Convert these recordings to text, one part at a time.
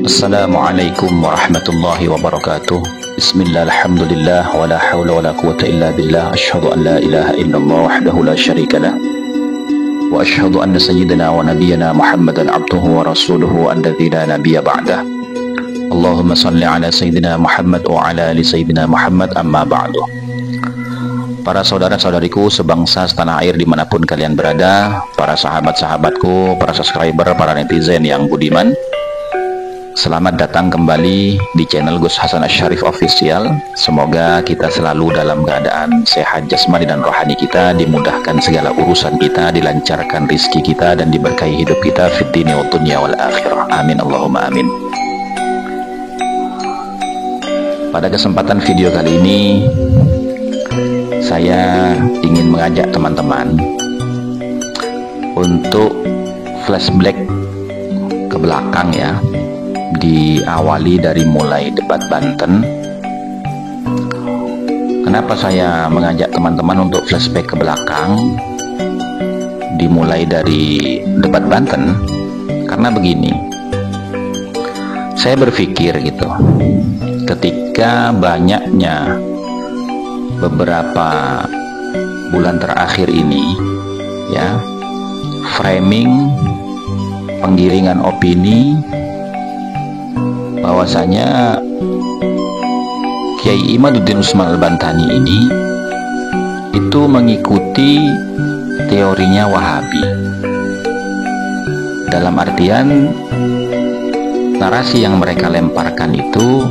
Assalamualaikum warahmatullahi wabarakatuh. Bismillah, alhamdulillah, wa la hawla wa la quwata illa billah. Asyhadu an la ilaha illallah wahdahu la syarika lah. Wa asyhadu anna sayyidina wa nabiyyana Muhammadan abduhu wa rasuluhu alladzi la nabiyya ba'dah. Allahumma salli ala sayyidina Muhammad wa ala ali sayyidina Muhammad, amma ba'du. Para saudara-saudariku sebangsa setanah air dimanapun kalian berada, para sahabat-sahabatku, para subscriber, para netizen yang budiman, selamat datang kembali di channel Gus Hasan Asyarif Official. Semoga kita selalu dalam keadaan sehat jasmani dan rohani kita, dimudahkan segala urusan kita, dilancarkan rizki kita, dan diberkahi hidup kita fid dini wa dunya wal akhirah. Amin Allahumma amin. Pada kesempatan video kali ini, saya ingin mengajak teman-teman untuk flashback ke belakang ya. Diawali dari mulai debat Banten. Kenapa saya mengajak teman-teman untuk flashback ke belakang dimulai dari debat Banten? Karena begini, saya berpikir gitu, ketika banyaknya beberapa bulan terakhir ini ya, framing, penggiringan opini bahwasanya Kiai Imaduddin Usman Al-Bantani ini itu mengikuti teorinya Wahabi. Dalam artian narasi yang mereka lemparkan itu,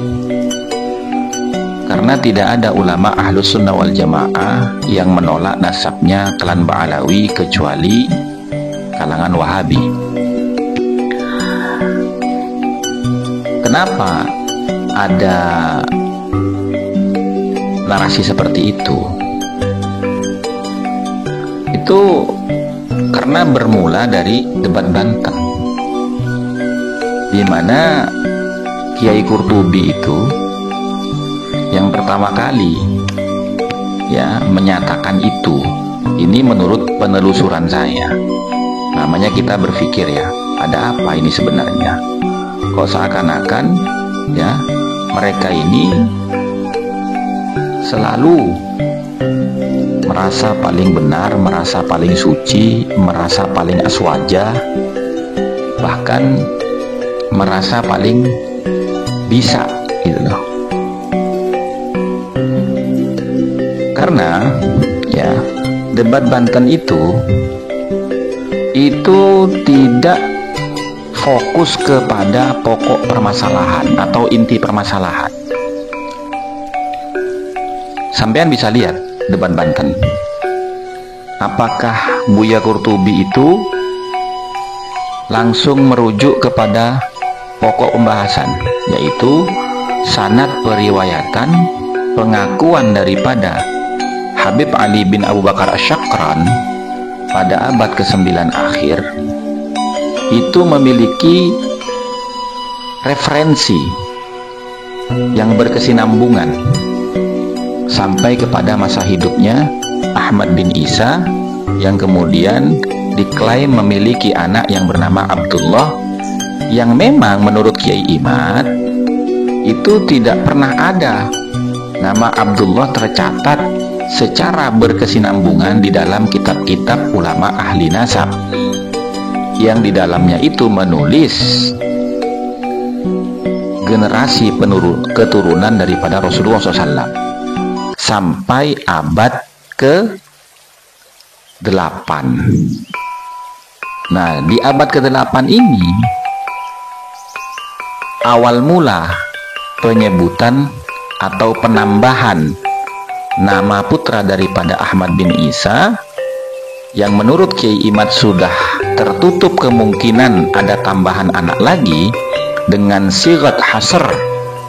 karena tidak ada ulama Ahlus Sunnah wal Jamaah yang menolak nasabnya klan Ba'alawi kecuali kalangan Wahabi. Kenapa ada narasi seperti itu? Itu karena bermula dari debat Banten, di mana Kiai Qurtubi itu yang pertama kali ya menyatakan itu. Ini menurut penelusuran saya. Namanya kita berpikir ya, ada apa ini sebenarnya? Kok seakan-akan ya mereka ini selalu merasa paling benar, merasa paling suci, merasa paling aswaja, bahkan merasa paling bisa gitu loh. Karena ya debat Banten itu tidak fokus kepada pokok permasalahan atau inti permasalahan. Sampean bisa lihat debat Banten. Apakah Buya Qurtubi itu langsung merujuk kepada pokok pembahasan, yaitu sanad periwayatan pengakuan daripada Habib Ali bin Abu Bakar Asy-Syakran pada abad ke-9 akhir itu memiliki referensi yang berkesinambungan sampai kepada masa hidupnya Ahmad bin Isa, yang kemudian diklaim memiliki anak yang bernama Abdullah, yang memang menurut Kiai Imad itu tidak pernah ada nama Abdullah tercatat secara berkesinambungan di dalam kitab-kitab ulama ahli nasab, yang di dalamnya itu menulis generasi keturunan daripada Rasulullah SAW sampai abad ke-8. Nah, di abad ke-8 ini awal mula penyebutan atau penambahan nama putra daripada Ahmad bin Isa, yang menurut Kiai Imad sudah tertutup kemungkinan ada tambahan anak lagi dengan sigat hasr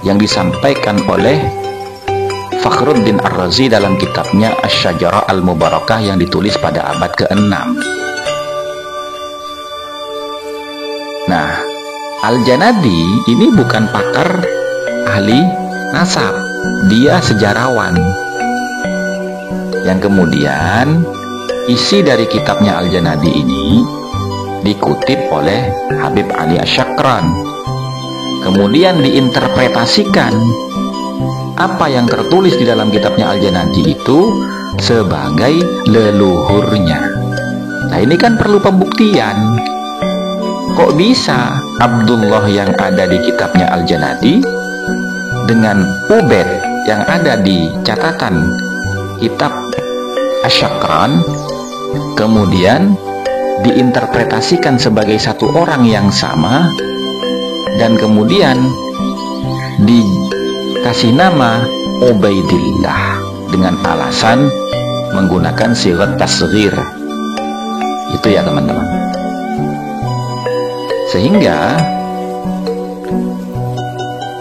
yang disampaikan oleh Fakhruddin Ar-Razi dalam kitabnya Asy-Syajarah Al-Mubarakah yang ditulis pada abad ke-6. Nah, Al-Janadi ini bukan pakar ahli nasab, dia sejarawan yang kemudian isi dari kitabnya Al-Janadi ini dikutip oleh Habib Ali Asy-Syakran. kemudian diinterpretasikan apa yang tertulis di dalam kitabnya Al-Janadi itu sebagai leluhurnya. Nah, ini kan perlu pembuktian. Kok bisa Abdullah yang ada di kitabnya Al-Janadi dengan Ubaid yang ada di catatan kitab Asy-Syakran kemudian diinterpretasikan sebagai satu orang yang sama, dan kemudian dikasih nama Ubaidillah dengan alasan menggunakan sighat tasghir. Itu ya teman-teman. Sehingga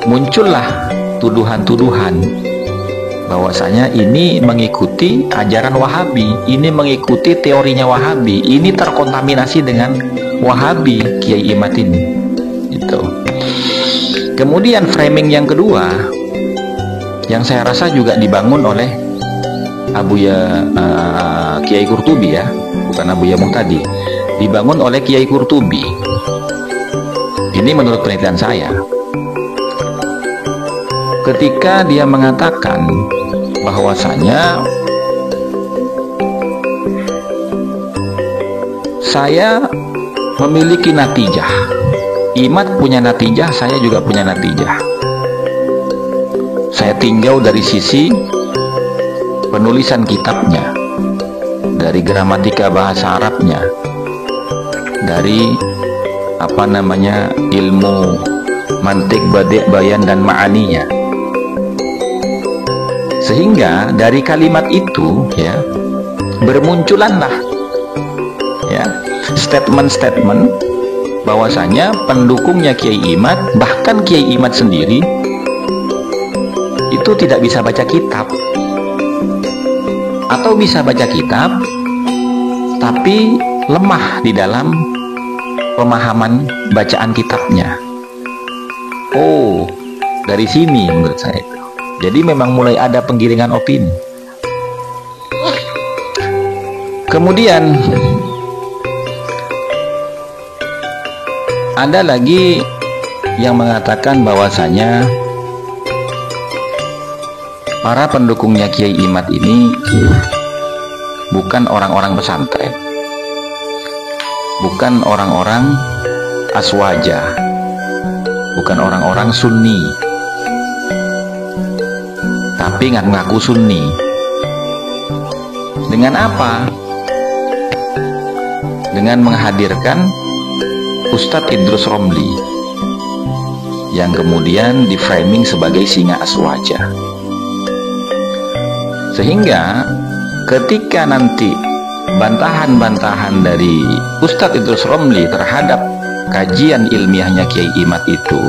muncullah tuduhan-tuduhan bahwasanya ini mengikuti ajaran Wahabi, ini mengikuti teorinya Wahabi, ini terkontaminasi dengan Wahabi Kiai Imad ini. Gitu. Kemudian framing yang kedua yang saya rasa juga dibangun oleh Kiai Qurtubi ya, bukan Abuya Muhtadi, dibangun oleh Kiai Qurtubi. Ini menurut penelitian saya. Ketika dia mengatakan bahwasanya saya memiliki natijah, Imad punya natijah, saya juga punya natijah. Saya tinjau dari sisi penulisan kitabnya, dari gramatika bahasa Arabnya, dari ilmu mantik, badi', bayan dan ma'aninya. Sehingga dari kalimat itu ya bermunculanlah ya statement-statement bahwasanya pendukungnya Kiai Imad, bahkan Kiai Imad sendiri itu tidak bisa baca kitab, atau bisa baca kitab tapi lemah di dalam pemahaman bacaan kitabnya. Oh, dari sini menurut saya itu. Jadi memang mulai ada penggiringan opini. Kemudian ada lagi yang mengatakan bahwasanya para pendukungnya Kiai Imad ini bukan orang-orang pesantren, bukan orang-orang aswaja, bukan orang-orang sunni, tapi ngaku sunni. Dengan apa? Dengan menghadirkan Ustadz Idrus Romli yang kemudian diframing sebagai singa aswaja. Sehingga ketika nanti bantahan-bantahan dari Ustadz Idrus Romli terhadap kajian ilmiahnya Kiai Imad itu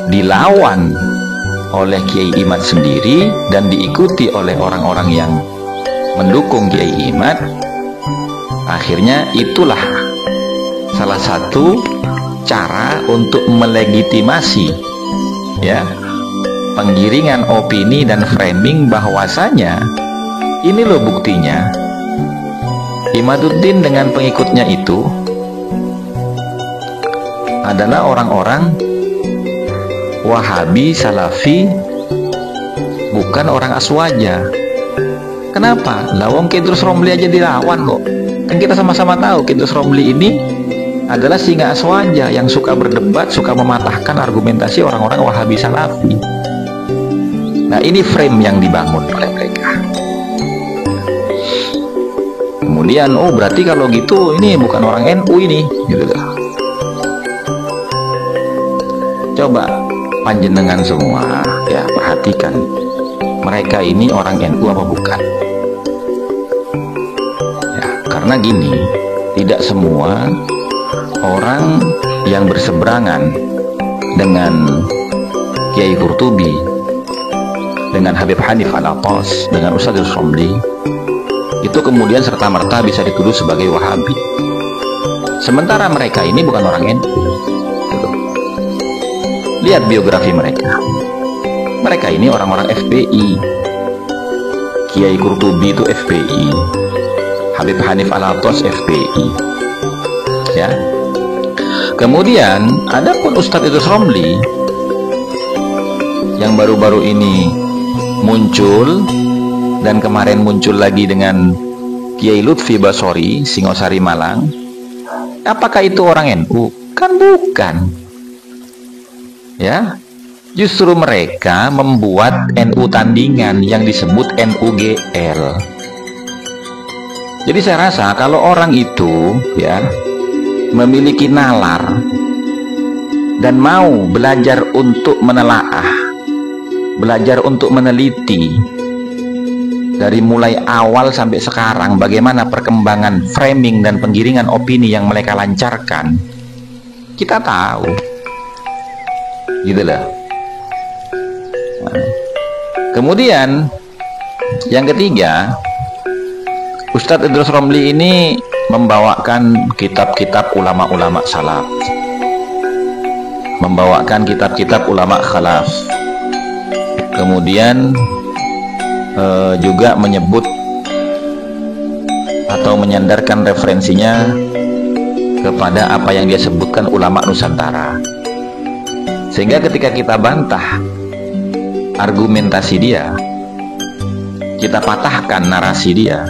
dilawan oleh Kiai Imad sendiri dan diikuti oleh orang-orang yang mendukung Kiai Imad, akhirnya itulah salah satu cara untuk melegitimasi ya penggiringan opini dan framing bahwasanya ini loh buktinya Imaduddin dengan pengikutnya itu adalah orang-orang Wahabi, Salafi, bukan orang aswaja. Kenapa? Lawang Idrus Romli aja dilawan kok. Kan kita sama-sama tahu Idrus Romli ini adalah singa aswaja yang suka berdebat, suka mematahkan argumentasi orang-orang Wahabi Salafi. Nah, ini frame yang dibangun oleh mereka. Kemudian, oh berarti kalau gitu ini bukan orang NU ini, gitu loh. Coba panjenengan semua ya perhatikan, mereka ini orang NU apa bukan? Ya, karena gini, tidak semua orang yang berseberangan dengan Kiai Qurtubi, dengan Habib Hanif Al-Attas, dengan Ustadz Romli itu kemudian serta-merta bisa dituduh sebagai Wahabi. Sementara mereka ini bukan orang NU. Lihat biografi mereka. Mereka ini orang-orang FPI. Kiai Qurtubi itu FPI. Habib Hanif Al-Attas FPI. Ya. Kemudian adapun Ustadz Idrus Romli yang baru-baru ini muncul dan kemarin muncul lagi dengan Kiai Lutfi Basori Singosari Malang, apakah itu orang NU? Kan bukan. Ya, justru mereka membuat NU tandingan yang disebut NUGL. Jadi saya rasa kalau orang itu ya memiliki nalar dan mau belajar untuk menelaah, belajar untuk meneliti dari mulai awal sampai sekarang bagaimana perkembangan framing dan penggiringan opini yang mereka lancarkan, kita tahu gitu loh. Nah, kemudian yang ketiga, Ustadz Idrus Romli ini membawakan kitab-kitab ulama-ulama salaf, membawakan kitab-kitab ulama khalaf, kemudian juga menyebut atau menyandarkan referensinya kepada apa yang dia sebutkan ulama Nusantara, sehingga ketika kita bantah argumentasi dia, kita patahkan narasi dia,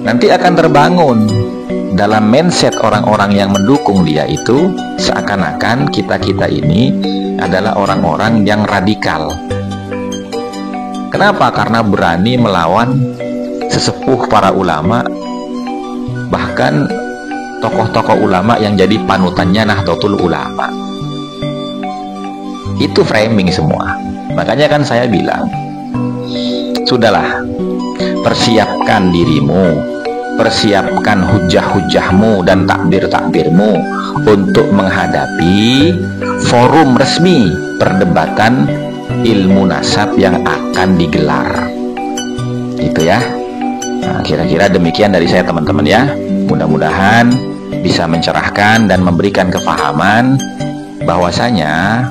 nanti akan terbangun dalam mindset orang-orang yang mendukung dia itu seakan-akan kita-kita ini adalah orang-orang yang radikal. Kenapa? Karena berani melawan sesepuh para ulama, bahkan tokoh-tokoh ulama yang jadi panutannya Nahdlatul Ulama. Itu framing semua. Makanya kan saya bilang, sudahlah, persiapkan dirimu, persiapkan hujah-hujahmu dan takbir-takbirmu untuk menghadapi forum resmi perdebatan ilmu nasab yang akan digelar. Gitu ya. Nah, kira-kira demikian dari saya teman-teman ya. Mudah-mudahan bisa mencerahkan dan memberikan kefahaman bahwasanya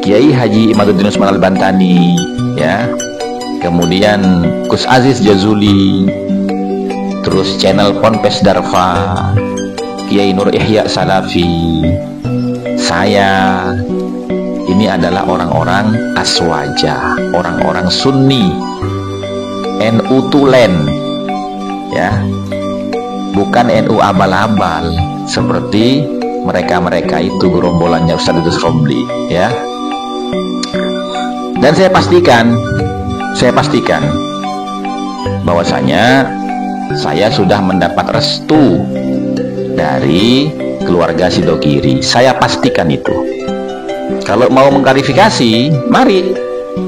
Kiai Haji Imaduddin Usman Al-Bantani ya, kemudian Gus Aziz Jazuli, terus channel Ponpes Darfa, Kiai Nur Ihya Salafi, saya ini adalah orang-orang aswaja, orang-orang sunni, NU tulen ya, bukan NU abal-abal seperti mereka-mereka itu gerombolannya Ustadz Idrus Romli ya. Dan saya pastikan bahwasanya saya sudah mendapat restu dari keluarga Sidogiri. Saya pastikan itu. Kalau mau mengklarifikasi, mari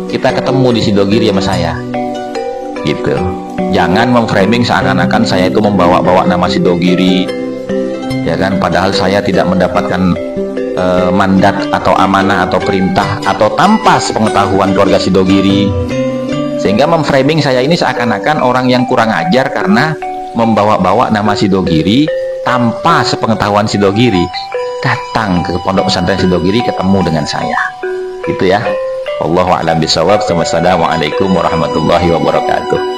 kita ketemu di Sidogiri sama saya. Gitu. Jangan memframing seakan-akan saya itu membawa-bawa nama Sidogiri, ya kan? Padahal saya tidak mendapatkan mandat atau amanah atau perintah atau tanpa sepengetahuan keluarga Sidogiri, sehingga memframing saya ini seakan-akan orang yang kurang ajar karena membawa-bawa nama Sidogiri tanpa sepengetahuan Sidogiri. Datang ke pondok pesantren Sidogiri, ketemu dengan saya, gitu ya. Wallahu a'lam bishawab. Wassalamualaikum warahmatullahi wabarakatuh.